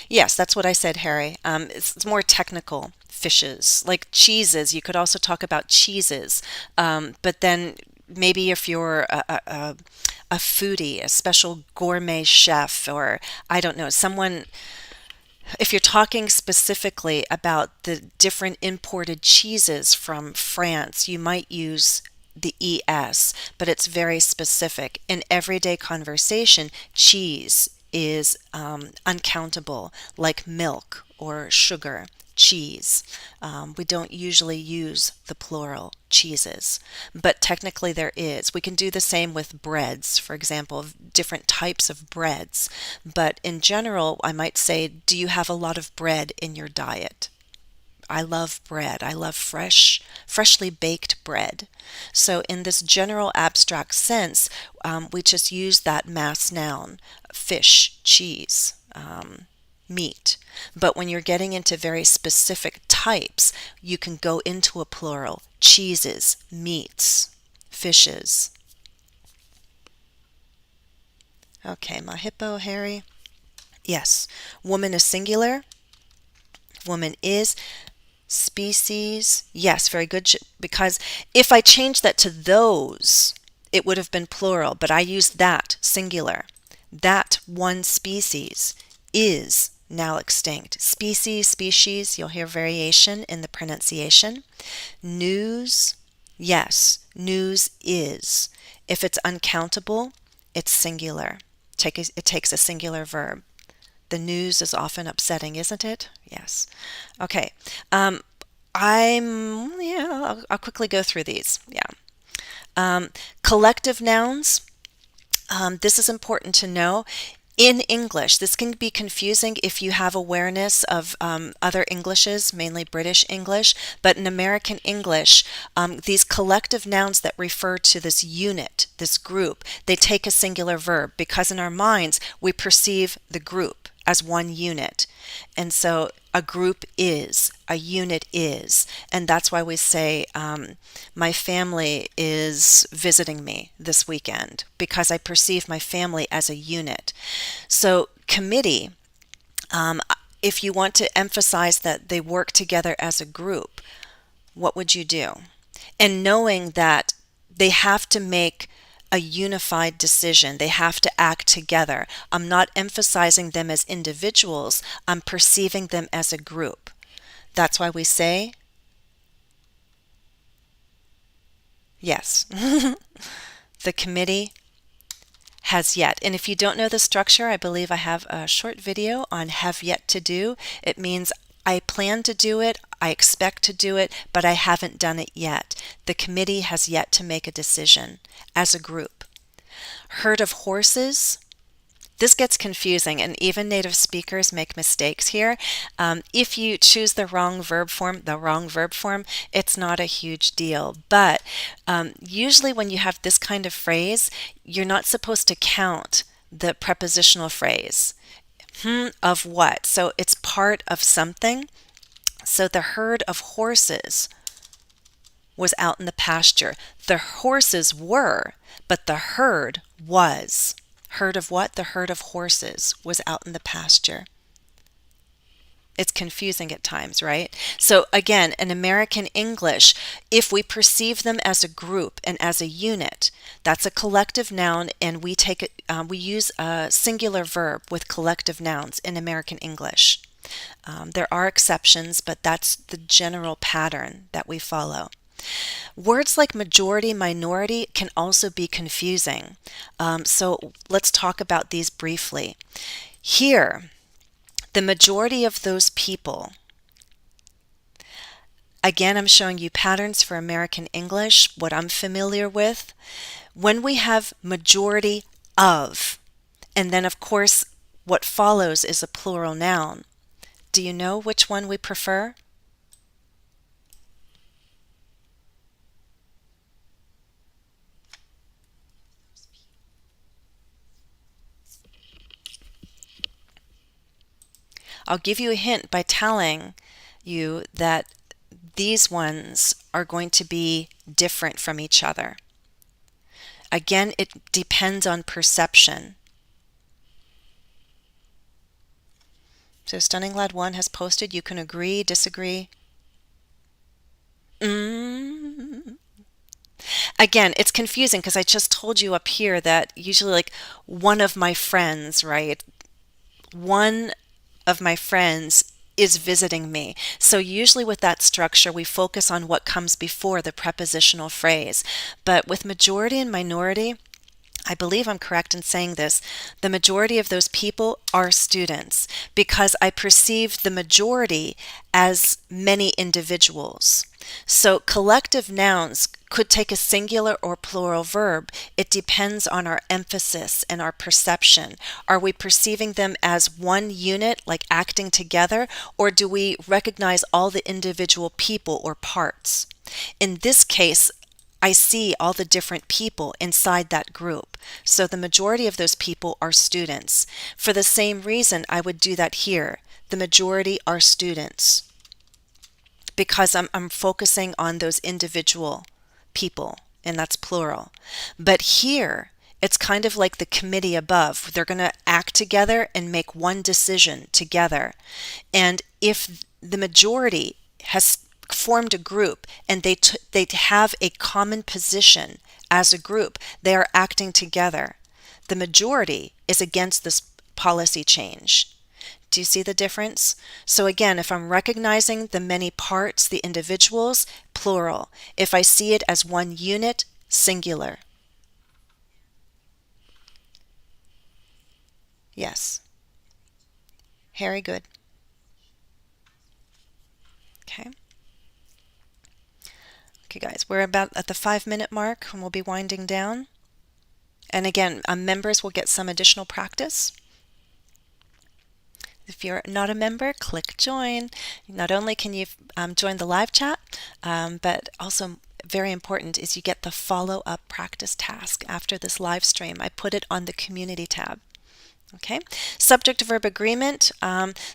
Yes, that's what I said, Harry. It's more technical. Fishes, like cheeses. You could also talk about cheeses. But then maybe if you're a foodie, a special gourmet chef, or I don't know, someone, if you're talking specifically about the different imported cheeses from France, you might use the ES, but it's very specific. In everyday conversation, cheese is uncountable, like milk or sugar. Cheese. We don't usually use the plural cheeses, but technically there is. We can do the same with breads, for example, different types of breads. But in general, I might say, do you have a lot of bread in your diet? I love bread. I love freshly baked bread. So in this general abstract sense, we just use that mass noun, fish, cheese, meat. But when you're getting into very specific types, you can go into a plural, cheeses, meats, fishes. Okay, my hippo, Harry. Yes, woman is singular. Woman is. Species, yes, very good, because if I changed that to those, it would have been plural, but I used that, singular. That one species is now extinct. Species, you'll hear variation in the pronunciation. News, yes, news is. If it's uncountable, it's singular. It takes a singular verb. The news is often upsetting, isn't it? Yes. Okay. I'll quickly go through these. Yeah. Collective nouns. This is important to know. In English, this can be confusing if you have awareness of other Englishes, mainly British English, but in American English, these collective nouns that refer to this unit, this group, they take a singular verb because in our minds we perceive the group as one unit. And so a group is, a unit is, and that's why we say my family is visiting me this weekend because I perceive my family as a unit. So committee, if you want to emphasize that they work together as a group, what would you do? And knowing that they have to make a unified decision. They have to act together. I'm not emphasizing them as individuals. I'm perceiving them as a group. That's why we say yes. The committee has yet. And if you don't know the structure, I believe I have a short video on have yet to do. It means I plan to do it, I expect to do it, but I haven't done it yet. The committee has yet to make a decision as a group. Herd of horses. This gets confusing, and even native speakers make mistakes here. If you choose the wrong verb form, it's not a huge deal. But usually when you have this kind of phrase, you're not supposed to count the prepositional phrase. Of what? So it's part of something. So the herd of horses was out in the pasture. The horses were, but the herd was. Herd of what? The herd of horses was out in the pasture. It's confusing at times, right? So again, in American English, if we perceive them as a group and as a unit, that's a collective noun, and we take it. We use a singular verb with collective nouns in American English. There are exceptions, but that's the general pattern that we follow. Words like majority, minority can also be confusing. So let's talk about these briefly. Here, the majority of those people. Again, I'm showing you patterns for American English, what I'm familiar with. When we have majority of, and then of course what follows is a plural noun. Do you know which one we prefer? I'll give you a hint by telling you that these ones are going to be different from each other. Again, it depends on perception. So Stunning Lad 1 has posted, you can agree, disagree. Again, it's confusing because I just told you up here that usually like one of my friends, right? One of my friends is visiting me. So usually with that structure, we focus on what comes before the prepositional phrase. But with majority and minority, I believe I'm correct in saying this, the majority of those people are students because I perceive the majority as many individuals. So collective nouns could take a singular or plural verb. It depends on our emphasis and our perception. Are we perceiving them as one unit, like acting together, or do we recognize all the individual people or parts? In this case, I see all the different people inside that group. So the majority of those people are students. For the same reason, I would do that here. The majority are students because I'm focusing on those individual people, and that's plural. But here, it's kind of like the committee above. They're going to act together and make one decision together. And if the majority has formed a group and they have a common position as a group, they are acting together. The majority is against this policy change. Do you see the difference? So again, if I'm recognizing the many parts, the individuals, plural. If I see it as one unit, singular. Yes. Very good. Okay. Okay, guys, we're about at the 5-minute mark and we'll be winding down. And again, members will get some additional practice. If you're not a member, click join. Not only can you join the live chat, but also very important is you get the follow-up practice task after this live stream. I put it on the community tab. Okay, subject-verb agreement.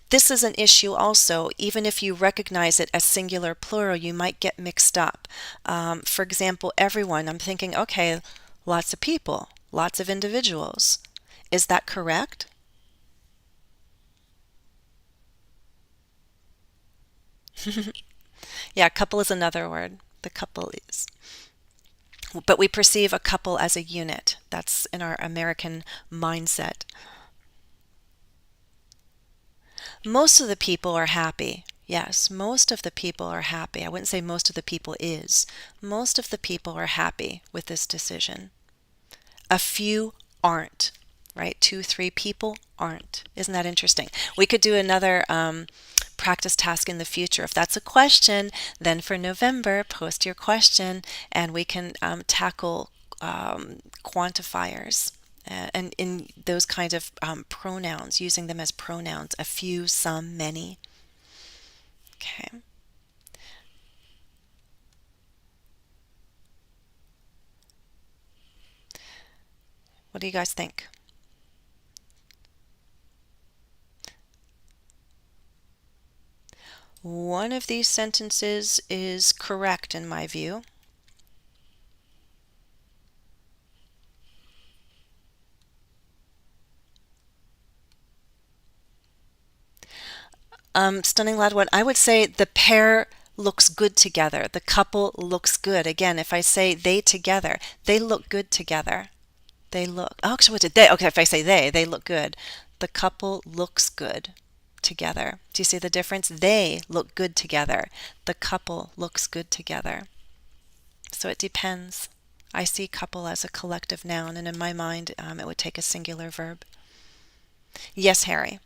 This is an issue also. Even if you recognize it as singular plural, you might get mixed up. For example, everyone, I'm thinking, okay, lots of people, lots of individuals. Is that correct? Yeah, couple is another word. The couple is. But we perceive a couple as a unit. That's in our American mindset. Most of the people are happy. Yes, most of the people are happy. I wouldn't say most of the people is. Most of the people are happy with this decision. A few aren't, right? 2, 3 people aren't. Isn't that interesting? We could do another practice task in the future. If that's a question, then for November, post your question and we can tackle quantifiers and in those kinds of pronouns, using them as pronouns, a few, some, many. Okay. What do you guys think? One of these sentences is correct in my view. Stunning loud one. I would say the pair looks good together. The couple looks good. Again, if I say they together, they look good together. They look. Oh, actually, what's it? They. Okay, if I say they look good. The couple looks good together. Do you see the difference? They look good together. The couple looks good together. So it depends. I see couple as a collective noun, and in my mind, it would take a singular verb. Yes, Harry.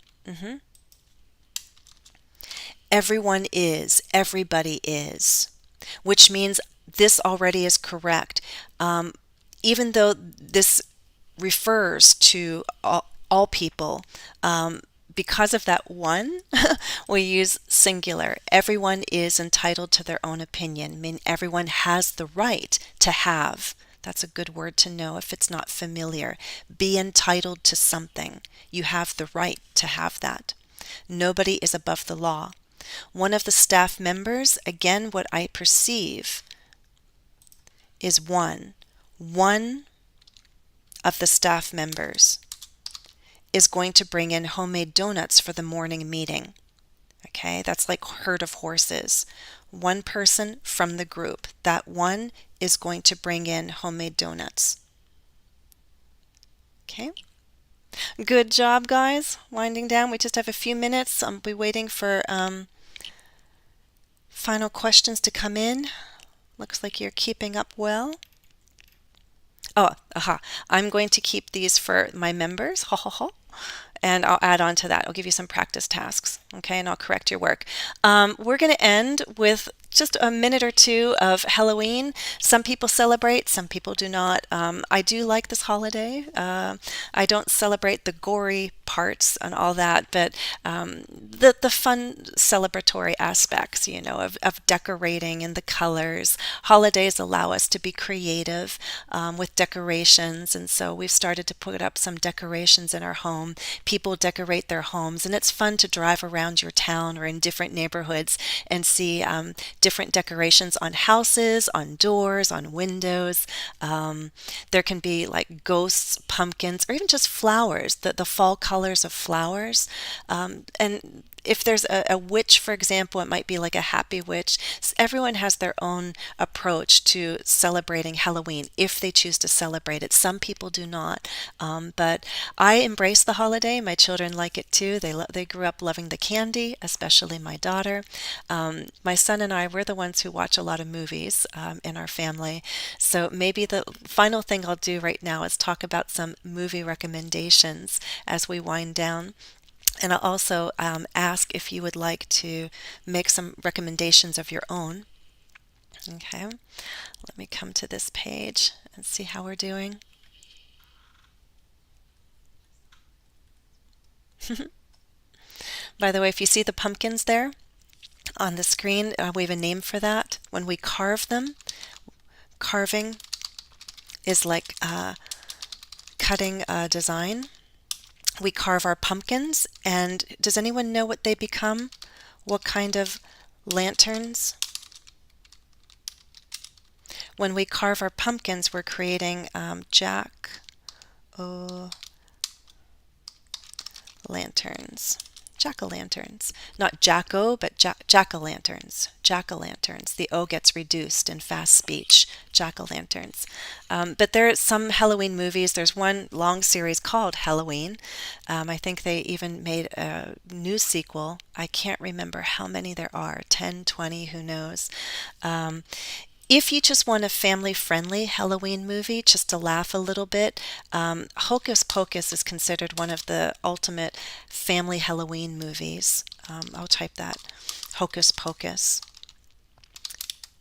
Everyone is, everybody is, which means this already is correct. Even though this refers to all people, because of that one, we use singular. Everyone is entitled to their own opinion. I mean, everyone has the right to have. That's a good word to know if it's not familiar. Be entitled to something. You have the right to have that. Nobody is above the law. One of the staff members, again, what I perceive is one. One of the staff members is going to bring in homemade donuts for the morning meeting. Okay, that's like herd of horses. One person from the group, that one is going to bring in homemade donuts. Okay. Good job, guys. Winding down. We just have a few minutes. I'll be waiting for final questions to come in. Looks like you're keeping up well. Oh, aha. I'm going to keep these for my members. Ha ha ha. And I'll add on to that. I'll give you some practice tasks, okay, and I'll correct your work. We're going to end with just a minute or two of Halloween. Some people celebrate, some people do not. I do like this holiday. I don't celebrate the gory parts and all that, but the fun celebratory aspects, you know, of decorating and the colors. Holidays allow us to be creative with decorations, and so we've started to put up some decorations in our home. People decorate their homes, and it's fun to drive around your town or in different neighborhoods and see different decorations on houses, on doors, on windows. There can be like ghosts, pumpkins, or even just flowers, the fall colors of flowers. And if there's a witch, for example, it might be like a happy witch. Everyone has their own approach to celebrating Halloween if they choose to celebrate it. Some people do not. But I embrace the holiday. My children like it too. They grew up loving the candy, especially my daughter. My son and I, we're the ones who watch a lot of movies in our family. So maybe the final thing I'll do right now is talk about some movie recommendations as we wind down. And I'll also ask if you would like to make some recommendations of your own. Okay, let me come to this page and see how we're doing. By the way, if you see the pumpkins there on the screen, we have a name for that. When we carve them, carving is like cutting a design. We carve our pumpkins, and does anyone know what they become? What kind of lanterns? When we carve our pumpkins, we're creating jack-o'-lanterns. Jack-o'-lanterns. Not Jacko, but jack-o'-lanterns. Jack-o'-lanterns. The O gets reduced in fast speech. Jack-o'-lanterns. But there are some Halloween movies. There's one long series called Halloween. I think they even made a new sequel. I can't remember how many there are. 10, 20, who knows. If you just want a family-friendly Halloween movie, just to laugh a little bit, Hocus Pocus is considered one of the ultimate family Halloween movies. I'll type that. Hocus Pocus.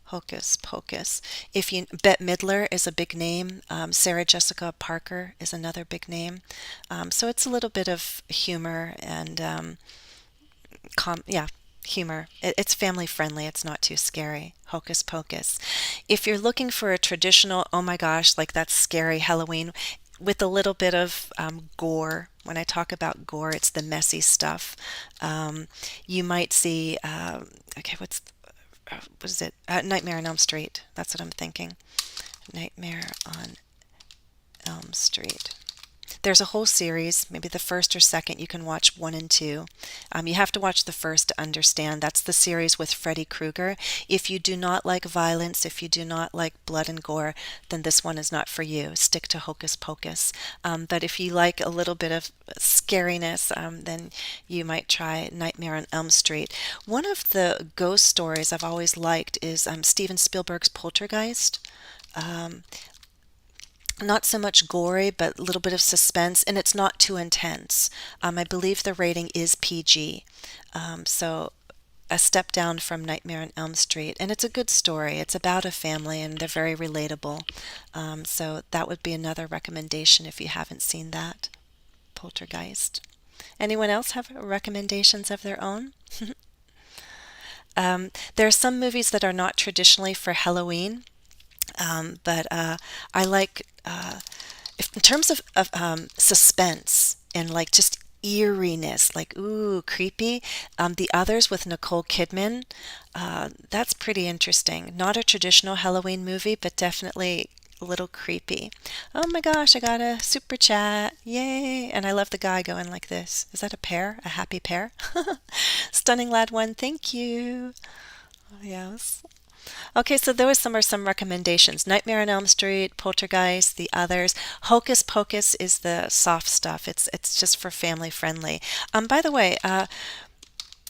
Hocus Pocus. If you Bette Midler is a big name. Sarah Jessica Parker is another big name. So it's a little bit of humor and yeah, humor. It's family friendly. It's not too scary. Hocus Pocus. If you're looking for a traditional, oh my gosh, like that's scary Halloween with a little bit of gore. When I talk about gore, it's the messy stuff. You might see, okay, what is it? Nightmare on Elm Street. That's what I'm thinking. Nightmare on Elm Street. There's a whole series, maybe the first or second. You can watch one and two. You have to watch the first to understand. That's the series with Freddy Krueger. If you do not like violence, if you do not like blood and gore, then this one is not for you. Stick to Hocus Pocus. But if you like a little bit of scariness, then you might try Nightmare on Elm Street. One of the ghost stories I've always liked is Steven Spielberg's Poltergeist. Not so much gory, but a little bit of suspense, and it's not too intense. I believe the rating is PG, so a step down from Nightmare on Elm Street, and it's a good story. It's about a family, and they're very relatable. So that would be another recommendation if you haven't seen that. Poltergeist. Anyone else have recommendations of their own? There are some movies that are not traditionally for Halloween. But I like, if, in terms of suspense and like just eeriness, like ooh, creepy. The Others with Nicole Kidman, that's pretty interesting. Not a traditional Halloween movie, but definitely a little creepy. Oh my gosh, I got a super chat. Yay. And I love the guy going like this. Is that a pear? A happy pear? Stunning Lad One, thank you. Yes. Okay, so those are some recommendations. Nightmare on Elm Street, Poltergeist, The Others. Hocus Pocus is the soft stuff. It's just for family friendly. By the way,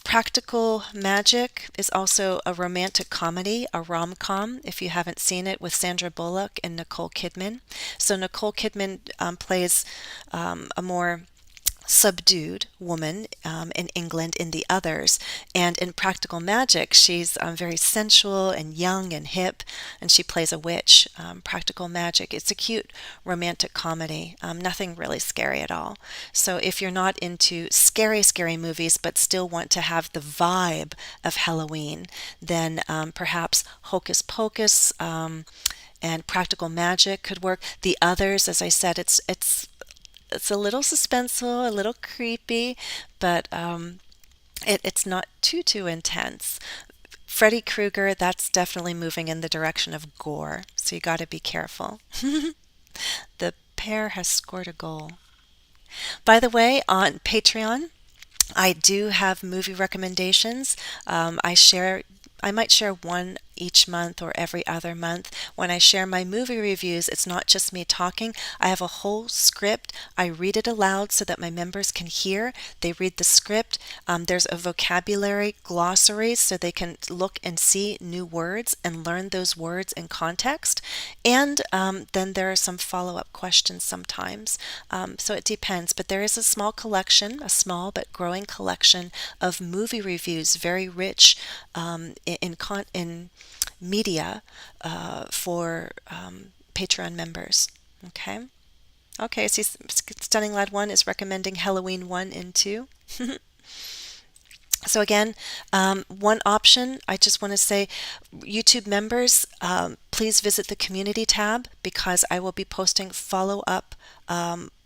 Practical Magic is also a romantic comedy, a rom-com, if you haven't seen it, with Sandra Bullock and Nicole Kidman. So Nicole Kidman plays a more subdued woman in England in The Others. And in Practical Magic, she's very sensual and young and hip, and she plays a witch. Practical Magic, it's a cute romantic comedy, nothing really scary at all. So if you're not into scary, scary movies, but still want to have the vibe of Halloween, then perhaps Hocus Pocus and Practical Magic could work. The Others, as I said, it's a little suspenseful, a little creepy, but it's not too intense. Freddy Krueger, that's definitely moving in the direction of gore, so you got to be careful. The pair has scored a goal. By the way, on Patreon, I do have movie recommendations. I might share one each month or every other month. When I share my movie reviews, it's not just me talking. I have a whole script. I read it aloud so that my members can hear. They read the script. There's a vocabulary glossary so they can look and see new words and learn those words in context. And then there are some follow-up questions sometimes. So it depends. But there is a small collection, a small but growing collection of movie reviews, very rich in media for Patreon members. Okay. Okay, see, Stunning Lad 1 is recommending Halloween 1 and 2. So again, one option, I just want to say, YouTube members, please visit the community tab because I will be posting follow-up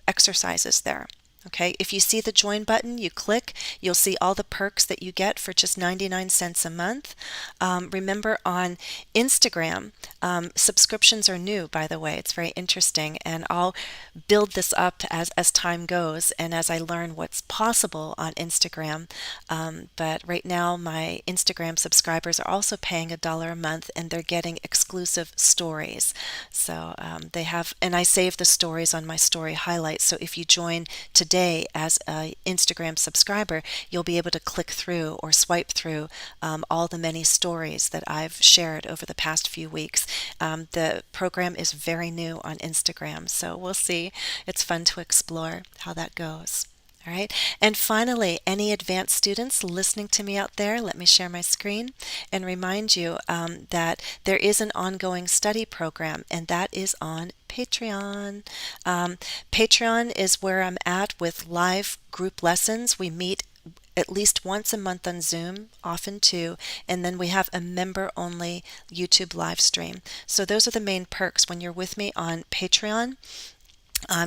exercises there. Okay, if you see the join button, you click, you'll see all the perks that you get for just 99 cents a month. Remember on Instagram, subscriptions are new, by the way. It's very interesting, and I'll build this up as time goes and as I learn what's possible on Instagram. But right now, my Instagram subscribers are also paying $1 a month, and they're getting exclusive stories. So they have, and I save the stories on my story highlights. So if you join today as an Instagram subscriber, you'll be able to click through or swipe through all the many stories that I've shared over the past few weeks. The program is very new on Instagram, so we'll see. It's fun to explore how that goes. All right. And finally, any advanced students listening to me out there, let me share my screen and remind you that there is an ongoing study program, and that is on Patreon. Um, Patreon is where I'm at with live group lessons. We meet at least once a month on Zoom, often two, and then we have a member only YouTube live stream. So, those are the main perks when you're with me on Patreon.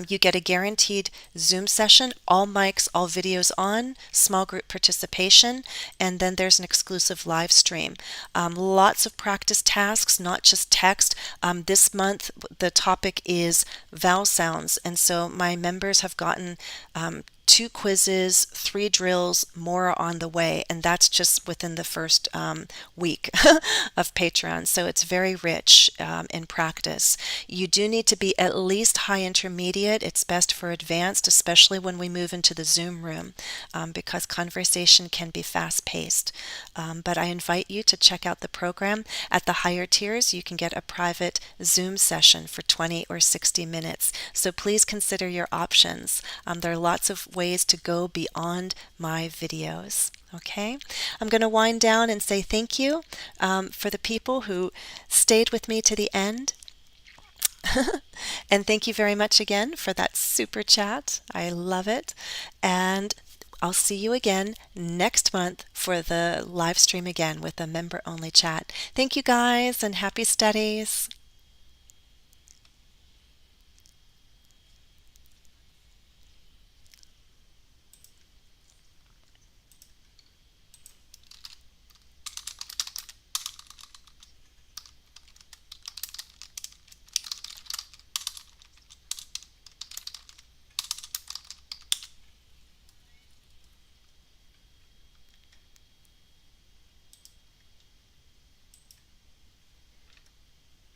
You get a guaranteed Zoom session, all mics, all videos on, small group participation, and then there's an exclusive live stream. Lots of practice tasks, not just text. This month, the topic is vowel sounds, and so my members have gotten 2 quizzes, 3 drills, more are on the way, and that's just within the first week of Patreon. So it's very rich in practice. You do need to be at least high intermediate. It's best for advanced, especially when we move into the Zoom room, because conversation can be fast paced. But I invite you to check out the program. At the higher tiers, you can get a private Zoom session for 20 or 60 minutes. So please consider your options. There are lots of ways to go beyond my videos. Okay, I'm going to wind down and say thank you for the people who stayed with me to the end. And thank you very much again for that super chat. I love it. And I'll see you again next month for the live stream again with a member only chat. Thank you guys and happy studies.